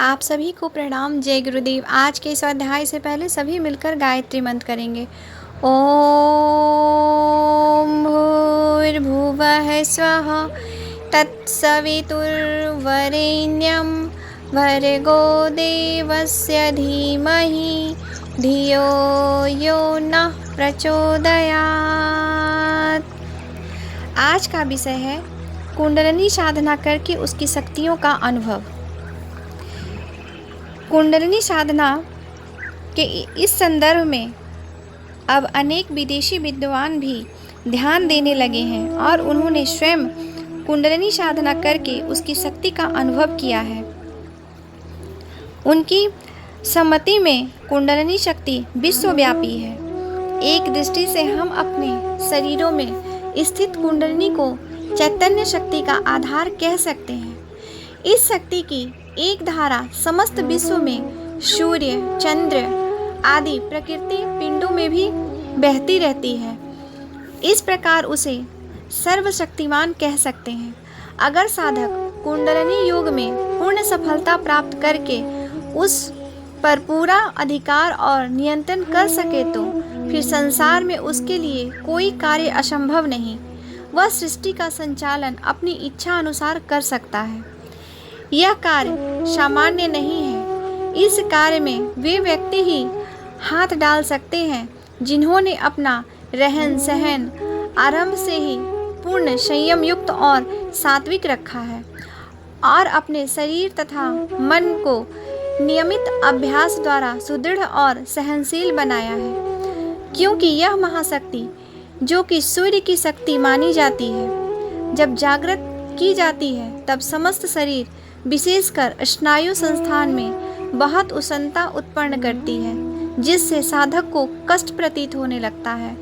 आप सभी को प्रणाम। जय गुरुदेव। आज के इस अध्याय से पहले सभी मिलकर गायत्री मंत्र करेंगे। ओम भूर्भुवः स्वः तत्सवितुर्वरेण्यं भर्गो देवस्य धीमहि धियो यो नः प्रचोदयात्। आज का विषय है कुंडलिनी साधना करके उसकी शक्तियों का अनुभव। कुंडलिनी साधना के इस संदर्भ में अब अनेक विदेशी विद्वान भी ध्यान देने लगे हैं और उन्होंने स्वयं कुंडलिनी साधना करके उसकी शक्ति का अनुभव किया है। उनकी सम्मति में कुंडलिनी शक्ति विश्वव्यापी है। एक दृष्टि से हम अपने शरीरों में स्थित कुंडलिनी को चैतन्य शक्ति का आधार कह सकते हैं। इस शक्ति की एक धारा समस्त विश्व में सूर्य, चंद्र आदि प्रकृति पिंडों में भी बहती रहती है। इस प्रकार उसे सर्वशक्तिमान कह सकते हैं। अगर साधक कुंडलिनी योग में पूर्ण सफलता प्राप्त करके उस पर पूरा अधिकार और नियंत्रण कर सके तो फिर संसार में उसके लिए कोई कार्य असंभव नहीं। वह सृष्टि का संचालन अपनी इच्छा अनुसार कर सकता है। यह कार्य सामान्य नहीं है। इस कार्य में वे व्यक्ति ही हाथ डाल सकते हैं जिन्होंने अपना रहन सहन आरंभ से ही पूर्ण संयम युक्त और सात्विक रखा है और अपने शरीर तथा मन को नियमित अभ्यास द्वारा सुदृढ़ और सहनशील बनाया है। क्योंकि यह महाशक्ति जो कि सूर्य की शक्ति मानी जाती है, जब जागृत की जाती है तब समस्त शरीर विशेषकर स्नायु संस्थान में बहुत उष्णता उत्पन्न करती है, जिससे साधक को कष्ट प्रतीत होने लगता है।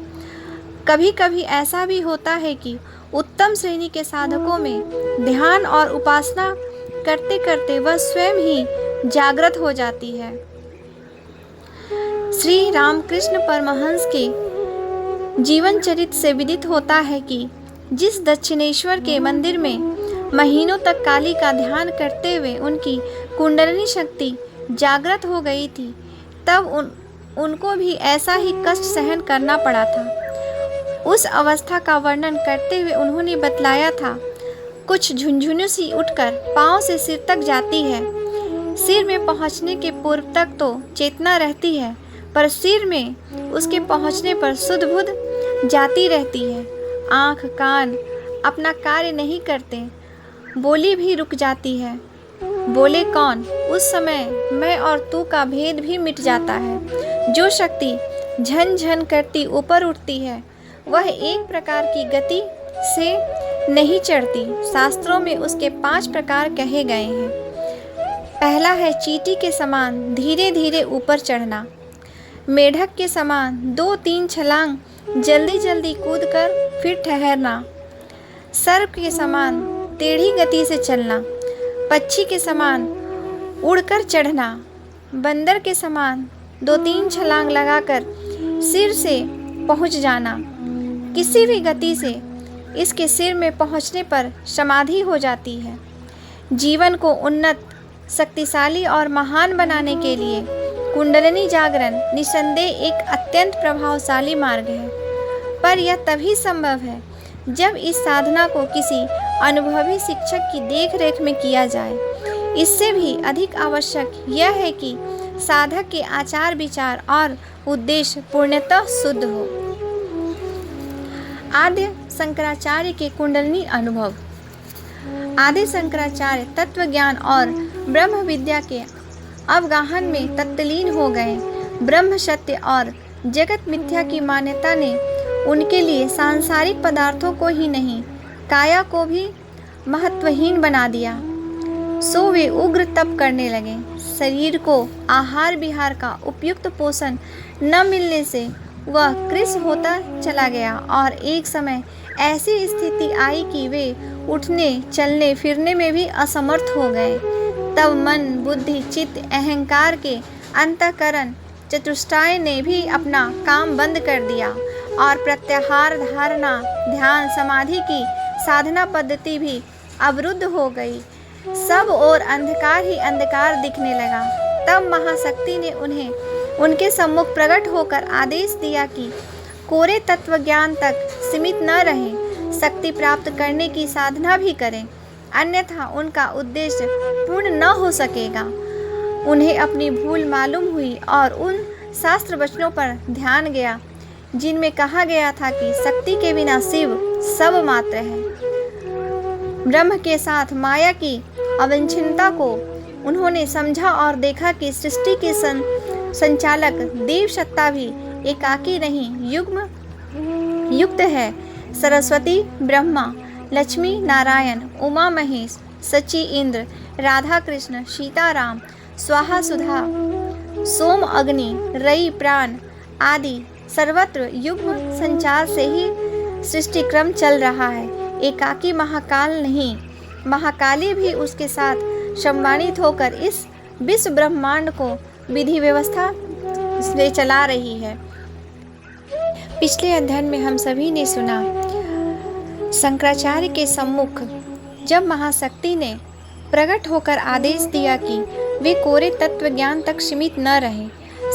कभी कभी ऐसा भी होता है कि उत्तम श्रेणी के साधकों में ध्यान और उपासना करते करते वह स्वयं ही जागृत हो जाती है। श्री रामकृष्ण परमहंस के जीवन चरित्र से विदित होता है कि जिस दक्षिणेश्वर के मंदिर में महीनों तक काली का ध्यान करते हुए उनकी कुंडलिनी शक्ति जागृत हो गई थी, तब उनको भी ऐसा ही कष्ट सहन करना पड़ा था। उस अवस्था का वर्णन करते हुए उन्होंने बतलाया था, कुछ झुंझुनू सी उठकर पाँव से सिर तक जाती है। सिर में पहुँचने के पूर्व तक तो चेतना रहती है, पर सिर में उसके पहुँचने पर सुध बुध जाती रहती है। आँख कान अपना कार्य नहीं करते, बोली भी रुक जाती है। बोले कौन? उस समय मैं और तू का भेद भी मिट जाता है। जो शक्ति झन झन करती ऊपर उठती है, वह एक प्रकार की गति से नहीं चढ़ती। शास्त्रों में उसके 5 प्रकार कहे गए हैं। पहला है चींटी के समान धीरे धीरे ऊपर चढ़ना, मेढक के समान 2-3 छलांग जल्दी जल्दी कूदकर फिर ठहरना, सर्प के समान टेढ़ी गति से चलना, पक्षी के समान उड़कर चढ़ना, बंदर के समान 2-3 छलांग लगाकर सिर से पहुंच जाना। किसी भी गति से इसके सिर में पहुंचने पर समाधि हो जाती है। जीवन को उन्नत, शक्तिशाली और महान बनाने के लिए कुंडलिनी जागरण निस्संदेह एक अत्यंत प्रभावशाली मार्ग है, पर यह तभी संभव है जब इस साधना को किसी अनुभवी शिक्षक की देखरेख में किया जाए। इससे भी अधिक आवश्यक यह है कि साधक के आचार विचार और उद्देश्य पूर्णतः शुद्ध हो। आदि शंकराचार्य के कुंडलिनी अनुभव। आदि शंकराचार्य तत्व ज्ञान और ब्रह्म विद्या के अवगाहन में तत्लीन हो गए। ब्रह्म सत्य और जगत मिथ्या की मान्यता ने उनके लिए सांसारिक पदार्थों को ही नहीं, काया को भी महत्वहीन बना दिया। सो वे उग्र तप करने लगे। शरीर को आहार विहार का उपयुक्त पोषण न मिलने से वह कृश होता चला गया और एक समय ऐसी स्थिति आई कि वे उठने चलने फिरने में भी असमर्थ हो गए। तब मन बुद्धि चित्त अहंकार के अंतःकरण चतुष्टाय ने भी अपना काम बंद कर दिया और प्रत्याहार धारणा ध्यान समाधि की साधना पद्धति भी अवरुद्ध हो गई। सब और अंधकार ही अंधकार दिखने लगा। तब महाशक्ति ने उन्हें उनके सम्मुख प्रकट होकर आदेश दिया कि कोरे तत्व ज्ञान तक सीमित न रहें, शक्ति प्राप्त करने की साधना भी करें, अन्यथा उनका उद्देश्य पूर्ण न हो सकेगा। उन्हें अपनी भूल मालूम हुई और उन शास्त्र वचनों पर ध्यान गया जिनमें कहा गया था कि शक्ति के बिना शिव सब मात्र है। ब्रह्म के साथ माया की अवंछिन्नता को उन्होंने समझा और देखा कि सृष्टि के संचालक देव सत्ता भी एकाकी नहीं युक्त है। सरस्वती, ब्रह्मा, लक्ष्मी, नारायण, उमा महेश, सची, इंद्र, राधा कृष्ण, सीताराम, स्वाहा सुधा, सोम अग्नि, रई प्राण आदि सर्वत्र युग्म संचार से ही सृष्टि क्रम चल रहा है। एकाकी महाकाल नहीं, महाकाली भी उसके साथ सम्मानित होकर इस विश्व ब्रह्मांड को विधि व्यवस्था से चला रही है। पिछले अध्ययन में हम सभी ने सुना शंकराचार्य के सम्मुख जब महाशक्ति ने प्रकट होकर आदेश दिया कि वे कोरे तत्व ज्ञान तक सीमित न रहें,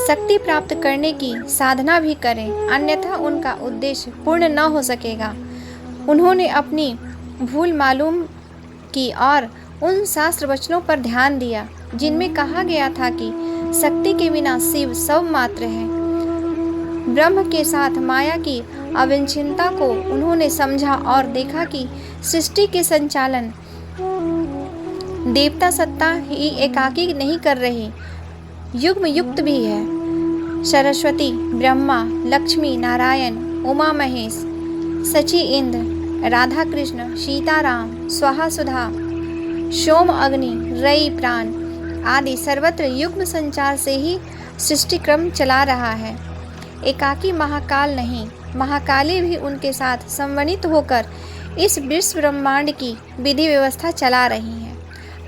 शक्ति प्राप्त करने की साधना भी करें, अन्यथा उनका उद्देश्य पूर्ण न हो सकेगा। उन्होंने अपनी भूल मालूम की और उन शास्त्र वचनों पर ध्यान दिया जिनमें कहा गया था कि शक्ति के बिना शिव सब मात्र है। ब्रह्म के साथ माया की अविच्छिन्नता को उन्होंने समझा और देखा कि सृष्टि के संचालन देवता सत्ता ही एकाकी नहीं कर रही, युग्म युक्त भी है। सरस्वती, ब्रह्मा, लक्ष्मी, नारायण, उमा महेश, सची, इंद्र, राधा कृष्ण, सीताराम, स्वाहा सुधा, सोम अग्नि, रई प्राण आदि सर्वत्र युग्म संचार से ही सृष्टि क्रम चला रहा है। एकाकी महाकाल नहीं, महाकाली भी उनके साथ संवनित होकर इस विश्व ब्रह्मांड की विधि व्यवस्था चला रही हैं।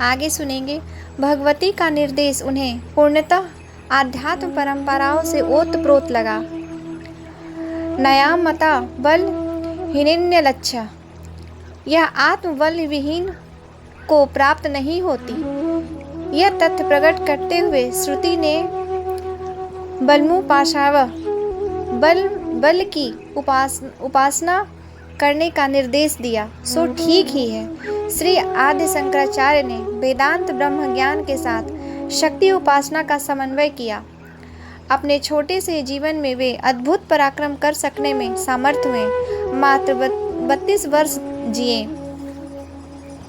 आगे सुनेंगे। भगवती का निर्देश उन्हें पूर्णतः आध्यात्म परंपराओं से ओतप्रोत लगा। नया मता बल हिनिन्य लक्ष्य, यह आत्म बल विहीन को प्राप्त नहीं होती। यह तथ्य प्रकट करते हुए श्रुति ने बलमुपाशाव बल की उपासना करने का निर्देश दिया, सो ठीक ही है। श्री आदि शंकराचार्य ने वेदांत ब्रह्म ज्ञान के साथ शक्ति उपासना का समन्वय किया। अपने छोटे से जीवन में वे अद्भुत पराक्रम कर सकने में समर्थ हुए। मात्र 32 वर्ष जिए।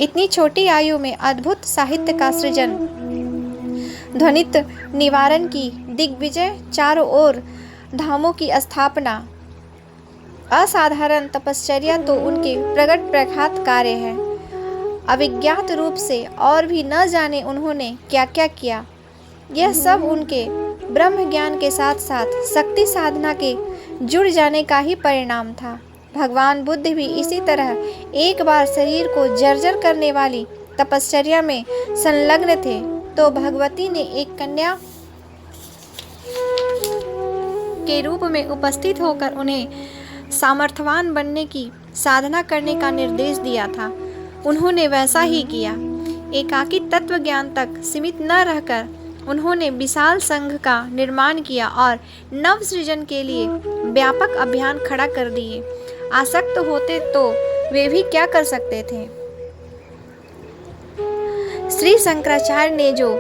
इतनी छोटी आयु में अद्भुत साहित्य का सृजन, ध्वनित निवारण की दिग्विजय, चारों ओर धामों की स्थापना, असाधारण तपश्चर्या तो उनके प्रगट प्रख्यात कार्य है। अविज्ञात रूप से और भी न जाने उन्होंने क्या क्या किया। यह सब उनके ब्रह्म ज्ञान के साथ साथ शक्ति साधना के जुड़ जाने का ही परिणाम था। भगवान बुद्ध भी इसी तरह एक बार शरीर को जर्जर करने वाली तपश्चर्या में संलग्न थे, तो भगवती ने एक कन्या के रूप में उपस्थित होकर उन्हें सामर्थ्यवान बनने की साधना करने का निर्देश दिया था। उन्होंने वैसा ही किया। एकाकी तत्व ज्ञान तक सीमित न रहकर उन्होंने विशाल संघ का निर्माण किया और नव सृजन के लिए व्यापक अभियान खड़ा कर दिए। आसक्त होते तो वे भी क्या कर सकते थे। श्री शंकराचार्य ने जो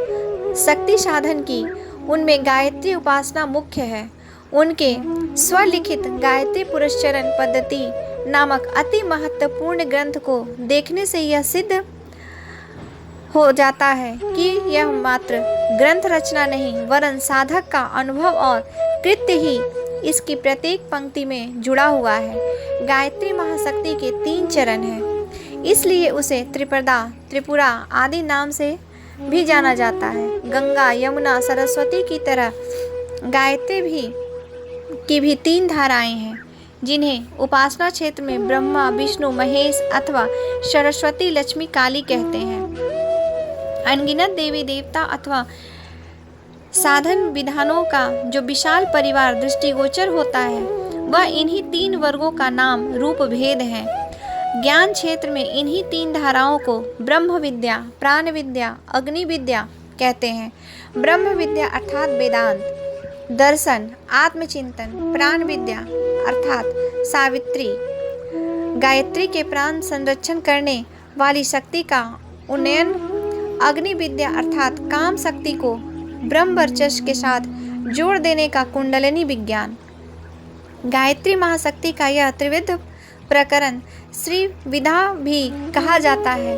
शक्ति साधन की, उनमें गायत्री उपासना मुख्य है। उनके स्वलिखित गायत्री पुरस्चरण पद्धति नामक अति महत्वपूर्ण ग्रंथ को देखने से यह सिद्ध हो जाता है कि यह मात्र ग्रंथ रचना नहीं, वरन साधक का अनुभव और कृत्य ही इसकी प्रत्येक पंक्ति में जुड़ा हुआ है। गायत्री महाशक्ति के 3 चरण हैं, इसलिए उसे त्रिप्रदा, त्रिपुरा आदि नाम से भी जाना जाता है। गंगा, यमुना, सरस्वती की तरह गायत्री की भी 3 धाराएं हैं, जिन्हें उपासना क्षेत्र में ब्रह्मा, विष्णु, महेश अथवा सरस्वती, लक्ष्मी, काली कहते हैं। अनगिनत देवी देवता अथवा साधन विधानों का जो विशाल परिवार दृष्टिगोचर होता है, वह इन्हीं 3 वर्गों का नाम रूप भेद है। ज्ञान क्षेत्र में इन्हीं 3 धाराओं को ब्रह्म विद्या, प्राण विद्या, अग्नि विद्या कहते हैं। ब्रह्म विद्या अर्थात वेदांत, दर्शन, आत्मचिंतन, प्राण विद्या अर्थात सावित्री, गायत्री के प्राण संरक्षण करने वाली शक्ति का उन्नयन, अग्नि विद्या अर्थात काम शक्ति को ब्रह्म वर्चस्व के साथ जोड़ देने का कुंडलिनी विज्ञान। गायत्री महाशक्ति का यह त्रिविध प्रकरण श्री विधा भी कहा जाता है।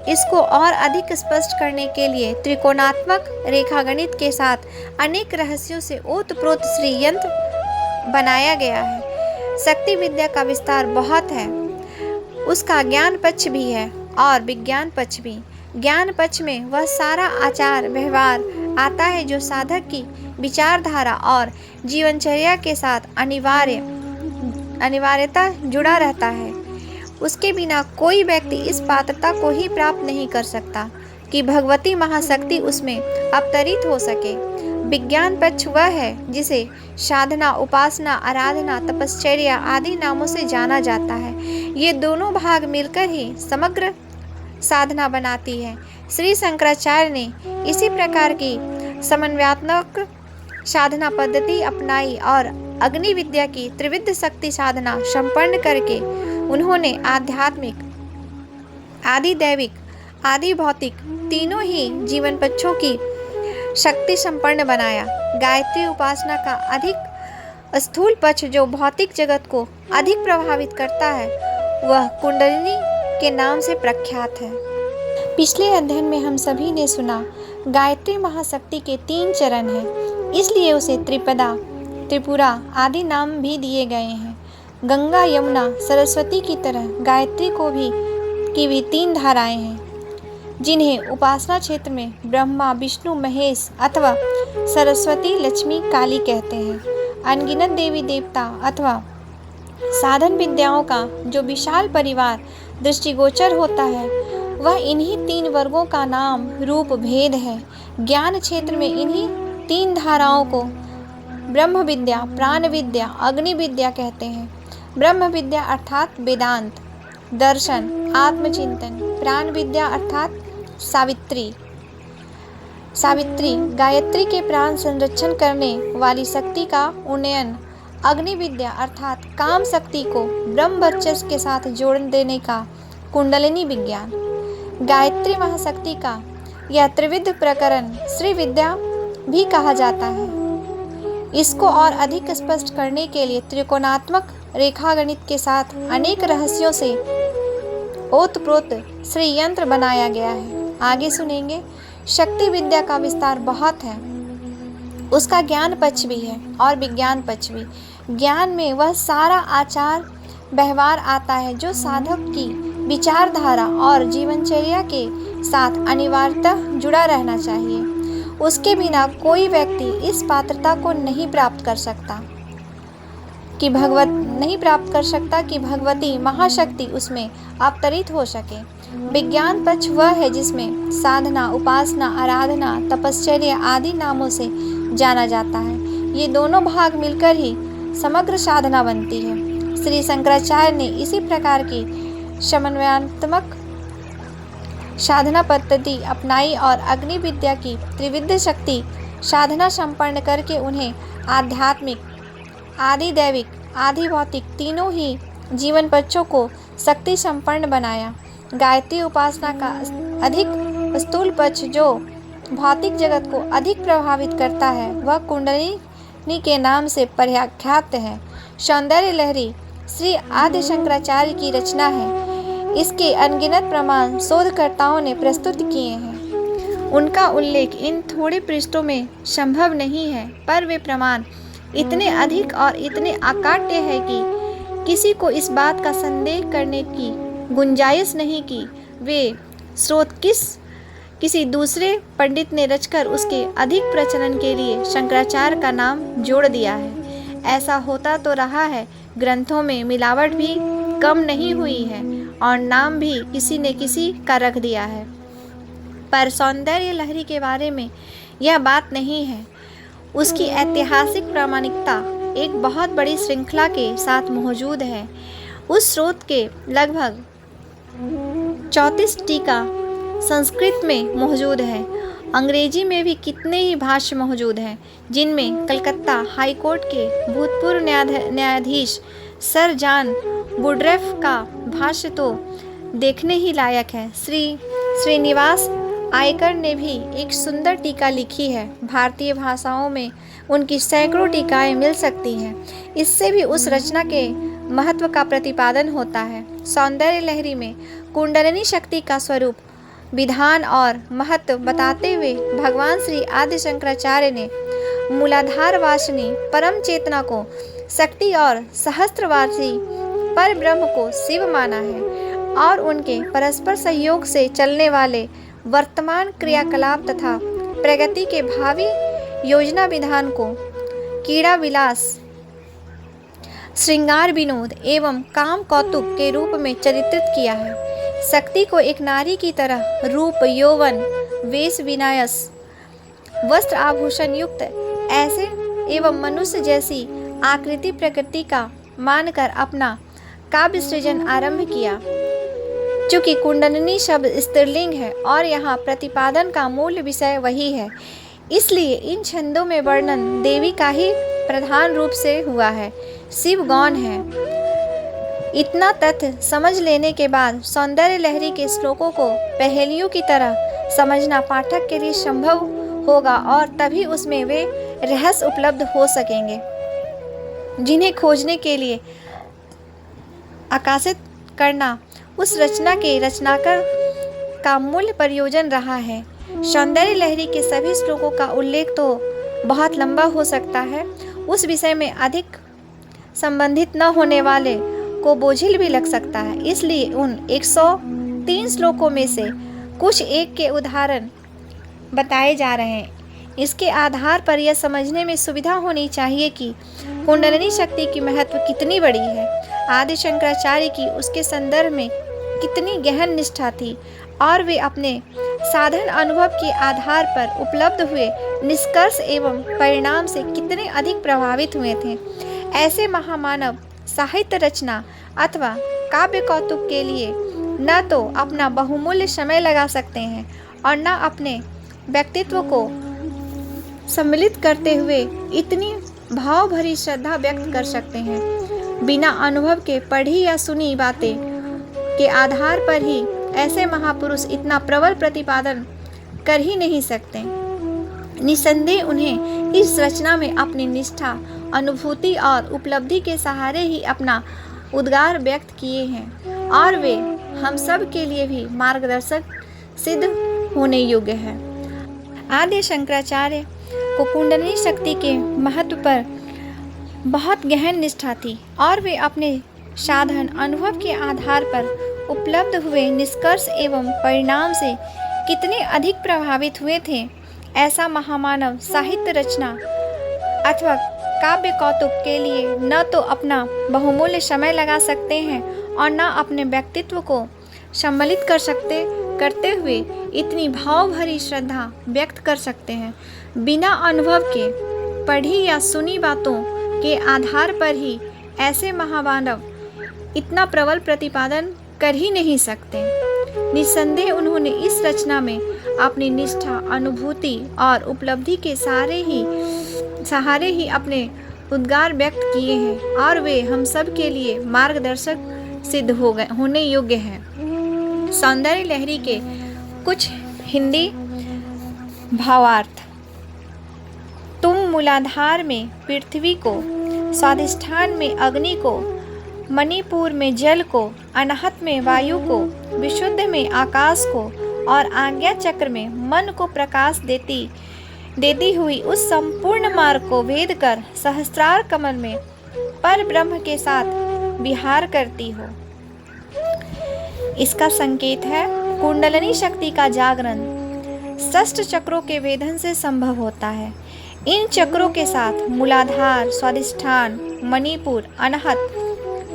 इसको और अधिक स्पष्ट करने के लिए त्रिकोणात्मक रेखागणित के साथ अनेक रहस्यों से ओतप्रोत श्री यंत्र बनाया गया है। शक्ति विद्या का विस्तार बहुत है, उसका ज्ञान पक्ष भी है और विज्ञान पक्ष भी। ज्ञान पक्ष में वह सारा आचार व्यवहार आता है जो साधक की विचारधारा और जीवनचर्या के साथ अनिवार्यता जुड़ा रहता है। उसके बिना कोई व्यक्ति इस पात्रता को ही प्राप्त नहीं कर सकता कि भगवती महाशक्ति उसमें अवतरित हो सके। विज्ञान पक्ष वह है जिसे साधना, उपासना, आराधना, तपश्चर्या आदि नामों से जाना जाता है। ये दोनों भाग मिलकर ही समग्र साधना बनाती है। श्री शंकराचार्य ने इसी प्रकार की समन्वयात्मक साधना पद्धति अपनाई और अग्नि विद्या की त्रिविध शक्ति साधना संपन्न करके उन्होंने आध्यात्मिक, आदि दैविक, आदि भौतिक तीनों ही जीवन पक्षों की शक्ति संपन्न बनाया। गायत्री उपासना का अधिक स्थूल पक्ष जो भौतिक जगत को अधिक प्रभावित करता है वह कुंडलिनी के नाम से प्रख्यात है। पिछले अध्ययन में हम सभी ने सुना गायत्री महाशक्ति के 3 चरण हैं, इसलिए उसे त्रिपदा, त्रिपुरा आदि नाम भी दिए गए हैं। गंगा, यमुना, सरस्वती की तरह गायत्री की भी 3 धाराएं हैं, जिन्हें उपासना क्षेत्र में ब्रह्मा, विष्णु, महेश अथवा सरस्वती, लक्ष्मी, काली कहते हैं। अनगिनत देवी देवता अथवा साधन विद्याओं का जो विशाल परिवार दृष्टिगोचर होता है वह इन्हीं 3 वर्गों का नाम रूप भेद है। ज्ञान क्षेत्र में इन्हीं 3 धाराओं को ब्रह्म विद्या, प्राण विद्या, अग्नि विद्या कहते हैं। ब्रह्म विद्या अर्थात वेदांत, दर्शन, आत्मचिंतन, प्राण विद्या अर्थात सावित्री, गायत्री के प्राण संरक्षण करने वाली शक्ति का उन्नयन, अग्नि विद्या अर्थात काम शक्ति को ब्रह्म वर्चस्व के साथ जोड़ देने का कुंडलिनी विज्ञान। गायत्री महाशक्ति का यह त्रिविध प्रकरण श्री विद्या भी कहा जाता है। इसको और अधिक स्पष्ट करने के लिए त्रिकोणात्मक रेखागणित के साथ अनेक रहस्यों से ओतप्रोत श्री यंत्र बनाया गया है। आगे सुनेंगे। शक्ति विद्या का विस्तार बहुत है, उसका ज्ञान पक्ष भी है और विज्ञान पक्ष भी। ज्ञान में वह सारा आचार व्यवहार आता है जो साधक की विचारधारा और जीवनचर्या के साथ अनिवार्यतः जुड़ा रहना चाहिए। उसके बिना कोई व्यक्ति इस पात्रता को नहीं प्राप्त कर सकता कि भगवती महाशक्ति उसमें अवतरित हो सके। विज्ञान पक्ष वह है जिसमें साधना, उपासना, आराधना, तपश्चर्या आदि नामों से जाना जाता है। ये दोनों भाग मिलकर ही समग्र साधना बनती है। श्री शंकराचार्य ने इसी प्रकार की समन्वयात्मक साधना पद्धति अपनाई और अग्नि विद्या की त्रिविध शक्ति साधना संपन्न करके उन्हें आध्यात्मिक, आदि दैविक, आदि भौतिक तीनों ही जीवन पक्षों को शक्ति संपन्न बनाया। गायत्री उपासना का अधिक स्थूल पक्ष जो भौतिक जगत को अधिक प्रभावित करता है वह कुंडलिनी के नाम से प्रख्यात है। सौंदर्य लहरी श्री आदि शंकराचार्य की रचना है। इसके अनगिनत प्रमाण शोधकर्ताओं ने प्रस्तुत किए हैं। उनका उल्लेख इन थोड़े पृष्ठों में संभव नहीं है, पर वे प्रमाण इतने अधिक और इतने अकाट्य है कि किसी को इस बात का संदेह करने की गुंजाइश नहीं कि वे स्रोत किसी दूसरे पंडित ने रचकर उसके अधिक प्रचलन के लिए शंकराचार्य का नाम जोड़ दिया है। ऐसा होता तो रहा है, ग्रंथों में मिलावट भी कम नहीं हुई है और नाम भी किसी ने किसी का रख दिया है, पर सौंदर्य लहरी के बारे में यह बात नहीं है। उसकी ऐतिहासिक प्रामाणिकता एक बहुत बड़ी श्रृंखला के साथ मौजूद है उस स्रोत के लगभग 34 टीका संस्कृत में मौजूद है। अंग्रेजी में भी कितने ही भाष्य मौजूद हैं, जिनमें कलकत्ता हाई कोर्ट के भूतपूर्व न्यायाधीश सर जॉन वुडरैफ का भाष्य तो देखने ही लायक है। श्रीनिवास आयकर ने भी एक सुंदर टीका लिखी है। भारतीय भाषाओं में उनकी सैकड़ों टीकाएं मिल सकती हैं। इससे भी उस रचना के महत्व का प्रतिपादन होता है। सौंदर्य लहरी में कुंडलिनी शक्ति का स्वरूप, विधान और महत्व बताते हुए भगवान श्री आदि शंकराचार्य ने मूलाधार वासिनी परम चेतना को शक्ति और सहस्त्रवासी पर ब्रह्म को शिव माना है और उनके परस्पर सहयोग से चलने वाले वर्तमान क्रियाकलाप तथा प्रगति के भावी योजना विधान को क्रीड़ा विलास, श्रृंगार विनोद एवं काम कौतुक के रूप में चित्रित किया है। शक्ति को एक नारी की तरह रूप, यौवन, वेश विन्यास, वस्त्र आभूषण युक्त ऐसे एवं मनुष्य जैसी आकृति प्रकृति का मानकर अपना काव्य सृजन आरंभ किया। चूँकि कुंडलिनी शब्द स्त्रीलिंग है और यहाँ प्रतिपादन का मूल विषय वही है, इसलिए इन छंदों में वर्णन देवी का ही प्रधान रूप से हुआ है। शिव गौण है। इतना तथ्य समझ लेने के बाद सौंदर्य लहरी के श्लोकों को पहेलियों की तरह समझना पाठक के लिए संभव होगा और तभी उसमें वे रहस्य उपलब्ध हो सकेंगे, जिन्हें खोजने के लिए आकाशित करना उस रचना के रचनाकार का मूल प्रयोजन रहा है। सौंदर्य लहरी के सभी श्लोकों का उल्लेख तो बहुत लंबा हो सकता है, उस विषय में अधिक संबंधित न होने वाले को बोझिल भी लग सकता है। इसलिए उन 103 श्लोकों में से कुछ एक के उदाहरण बताए जा रहे हैं। इसके आधार पर यह समझने में सुविधा होनी चाहिए कि कुंडलिनी शक्ति की महत्व कितनी बड़ी है। आदि शंकराचार्य की उसके संदर्भ में कितनी गहन निष्ठा थी और वे अपने साधन अनुभव के आधार पर उपलब्ध हुए निष्कर्ष एवं परिणाम से कितने अधिक प्रभावित हुए थे। ऐसे महामानव साहित्य रचना अथवा काव्य कौतुक के लिए न तो अपना बहुमूल्य समय लगा सकते हैं और न अपने व्यक्तित्व को सम्मिलित करते हुए इतनी भाव भरी श्रद्धा व्यक्त कर सकते हैं। बिना अनुभव के पढ़ी या सुनी बातें के आधार पर ही ऐसे महापुरुष इतना प्रबल प्रतिपादन कर ही नहीं सकते। निसंदेह उन्हें इस रचना में अपनी निष्ठा, अनुभूति और उपलब्धि के सहारे ही अपना उद्गार व्यक्त किए हैं और वे हम सब के लिए भी मार्गदर्शक सिद्ध होने योग्य है। आदि शंकराचार्य को कुंडलिनी शक्ति के महत्व पर बहुत गहन निष्ठा थी और वे अपने साधन अनुभव के आधार पर उपलब्ध हुए निष्कर्ष एवं परिणाम से कितने अधिक प्रभावित हुए थे। ऐसा महामानव साहित्य रचना अथवा काव्य कौतुक के लिए न तो अपना बहुमूल्य समय लगा सकते हैं और न अपने व्यक्तित्व को सम्मिलित करते हुए इतनी भाव भरी श्रद्धा व्यक्त कर सकते हैं। बिना अनुभव के पढ़ी या सुनी बातों के आधार पर ही ऐसे महामानव इतना प्रबल प्रतिपादन कर ही नहीं सकते। निसंदेह उन्होंने इस रचना में अपनी निष्ठा, अनुभूति और उपलब्धि के सहारे ही अपने उद्गार व्यक्त किए हैं और वे हम सब के लिए मार्गदर्शक सिद्ध होने योग्य हैं। सौंदर्य लहरी के कुछ हिंदी भावार्थ। तुम मूलाधार में पृथ्वी को, स्वाधिष्ठान में अग्नि को, मणिपुर में जल को, अनाहत में वायु को, विशुद्ध में आकाश को और आज्ञा चक्र में मन को प्रकाश देती हुई उस संपूर्ण मार्ग को भेद कर सहस्त्रार कमल में पर ब्रह्म के साथ विहार करती हो। इसका संकेत है कुंडलिनी शक्ति का जागरण षष्ठ चक्रों के वेधन से संभव होता है। इन चक्रों के साथ मूलाधार, स्वाधिष्ठान, मणिपुर, अनाहत,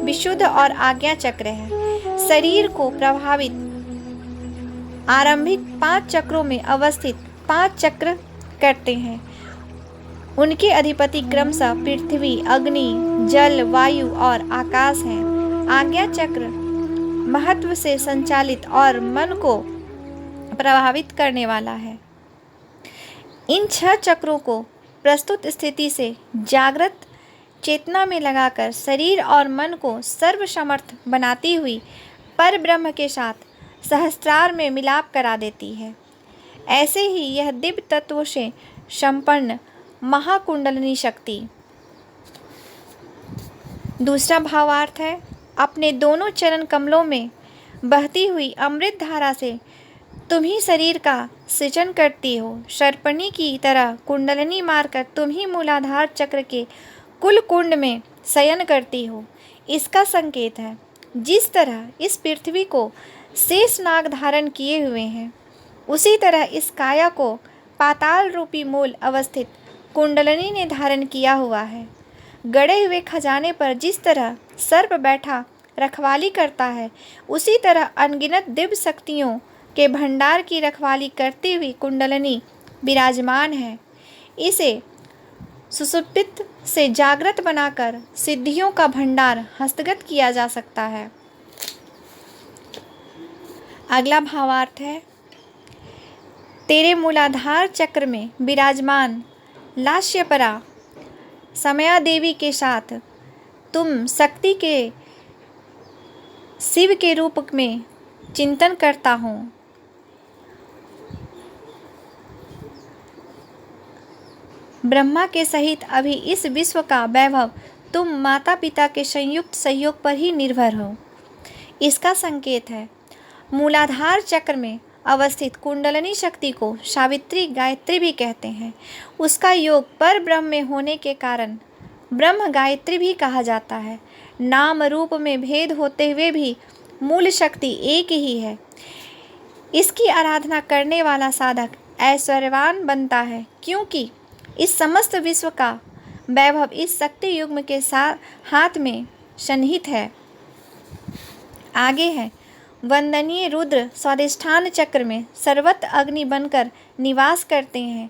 विशुद्ध और आज्ञा चक्र है। शरीर को प्रभावित आरंभिक 5 चक्रों में अवस्थित 5 चक्र करते हैं। उनके अधिपति क्रमशः पृथ्वी, अग्नि, जल, वायु और आकाश हैं। आज्ञा चक्र महत्व से संचालित और मन को प्रभावित करने वाला है। इन 6 चक्रों को प्रस्तुत स्थिति से जागृत चेतना में लगाकर शरीर और मन को सर्वसमर्थ बनाती हुई पर ब्रह्म के साथ सहस्त्रार में मिलाप करा देती है। ऐसे ही यह दिव्य तत्वों से संपन्न महाकुंडलिनी शक्ति। दूसरा भावार्थ है, अपने दोनों चरण कमलों में बहती हुई अमृत धारा से तुम ही शरीर का सृजन करती हो। सर्पणी की तरह कुंडलिनी मारकर तुम ही मूलाधार चक्र के कुल कुंड में शयन करती हो। इसका संकेत है, जिस तरह इस पृथ्वी को शेष नाग धारण किए हुए हैं, उसी तरह इस काया को पाताल रूपी मूल अवस्थित कुंडलिनी ने धारण किया हुआ है। गड़े हुए खजाने पर जिस तरह सर्प बैठा रखवाली करता है, उसी तरह अनगिनत दिव्य शक्तियों के भंडार की रखवाली करती हुई कुंडलिनी विराजमान है। इसे सुषुप्त से जागृत बनाकर सिद्धियों का भंडार हस्तगत किया जा सकता है। अगला भावार्थ है, तेरे मूलाधार चक्र में विराजमान लास्यपरा समया देवी के साथ तुम शक्ति के शिव के रूप में चिंतन करता हूँ। ब्रह्मा के सहित अभी इस विश्व का वैभव तुम माता पिता के संयुक्त सहयोग पर ही निर्भर हो। इसका संकेत है, मूलाधार चक्र में अवस्थित कुंडलिनी शक्ति को सावित्री गायत्री भी कहते हैं। उसका योग पर ब्रह्म में होने के कारण ब्रह्म गायत्री भी कहा जाता है। नाम रूप में भेद होते हुए भी मूल शक्ति एक ही है। इसकी आराधना करने वाला साधक ऐश्वर्यवान बनता है, क्योंकि इस समस्त विश्व का वैभव इस शक्ति युग्म के साथ हाथ में सन्निहित है। आगे है, वंदनीय रुद्र स्वादिष्ठान चक्र में सर्वत्र अग्नि बनकर निवास करते हैं।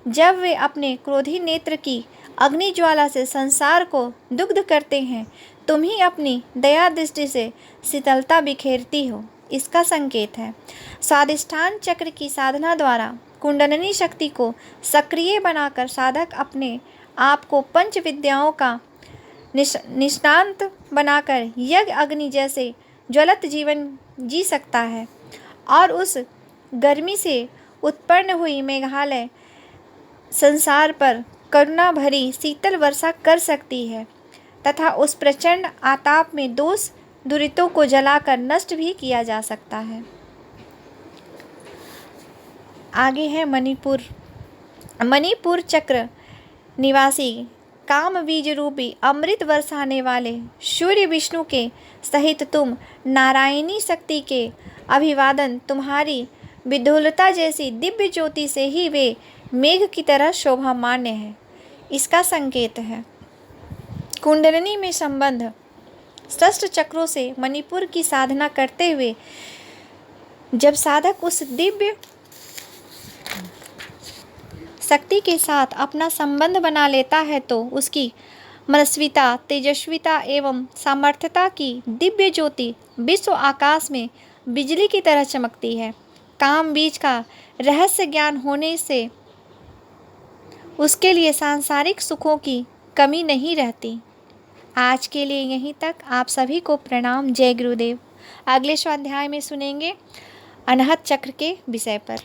जब वे अपने क्रोधी नेत्र की अग्नि ज्वाला से संसार को दुग्ध करते हैं, तुम ही अपनी दया दृष्टि से शीतलता बिखेरती हो। इसका संकेत है, स्वादिष्ठान चक्र की साधना द्वारा कुंडलिनी शक्ति को सक्रिय बनाकर साधक अपने आप को पंच विद्याओं का निष्णांत बनाकर यज्ञ अग्नि जैसे ज्वलत जीवन जी सकता है और उस गर्मी से उत्पन्न हुई मेघालय संसार पर करुणा भरी शीतल वर्षा कर सकती है तथा उस प्रचंड आताप में दोष दुरितों को जलाकर नष्ट भी किया जा सकता है। आगे है मणिपुर। मणिपुर चक्र निवासी काम बीज रूपी अमृत बरसाने वाले सूर्य विष्णु के सहित तुम नारायणी शक्ति के अभिवादन तुम्हारी विधुलता जैसी दिव्य ज्योति से ही वे मेघ की तरह शोभा मान्य है। इसका संकेत है, कुंडलिनी में संबंध षष्ठ चक्रों से मणिपुर की साधना करते हुए जब साधक उस दिव्य शक्ति के साथ अपना संबंध बना लेता है, तो उसकी मनस्विता, तेजस्विता एवं सामर्थ्यता की दिव्य ज्योति विश्व आकाश में बिजली की तरह चमकती है। काम बीज का रहस्य ज्ञान होने से उसके लिए सांसारिक सुखों की कमी नहीं रहती। आज के लिए यहीं तक। आप सभी को प्रणाम। जय गुरुदेव। अगले स्वाध्याय में सुनेंगे अनहत चक्र के विषय पर।